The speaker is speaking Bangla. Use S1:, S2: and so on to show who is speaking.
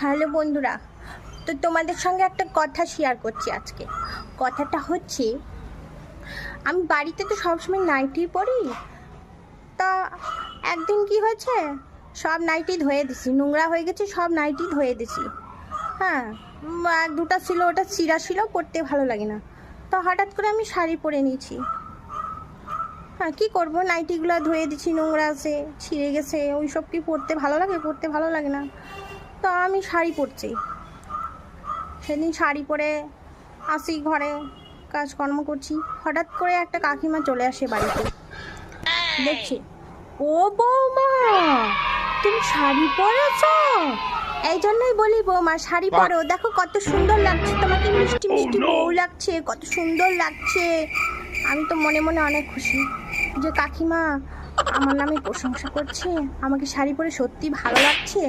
S1: হ্যালো বন্ধুরা, তো তোমাদের সঙ্গে একটা কথা শেয়ার করছি আজকে। কথাটা হচ্ছে, আমি বাড়িতে তো সবসময় নাইটি পরি। তা একদিন কি হয়েছে, সব নাইটি ধুয়ে দিছি, নোংরা হয়ে গেছে, সব নাইটি ধুয়ে দিছি। হ্যাঁ, আর দুটো ছিল, ওটা চিরা ছিল, পরতে ভালো লাগে না। তো হঠাৎ করে আমি শাড়ি পরে নিয়েছি। হ্যাঁ, কী করবো, নাইটিগুলো ধুয়ে দিচ্ছি, নোংরা আছে, ছিঁড়ে গেছে, ওই সব কি পরতে ভালো লাগে? পরতে ভালো লাগে না। তো আমি শাড়ি পরছি। সেদিন শাড়ি পরে আসি, ঘরে কাজকর্ম করছি, হঠাৎ করে একটা কাকিমা চলে আসে বাড়িতে। দেখছি, ও বৌমা, তুমি শাড়ি পরেছ? এই জন্যই বলি বৌমা, শাড়ি পরো, দেখো কত সুন্দর লাগছে তোমাকে, মিষ্টি মিষ্টি বউ লাগছে, কত সুন্দর লাগছে। আমি তো মনে মনে অনেক খুশি যে কাকিমা আমার নামে প্রশংসা করছে, আমাকে শাড়ি পরে সত্যি ভালো লাগছে।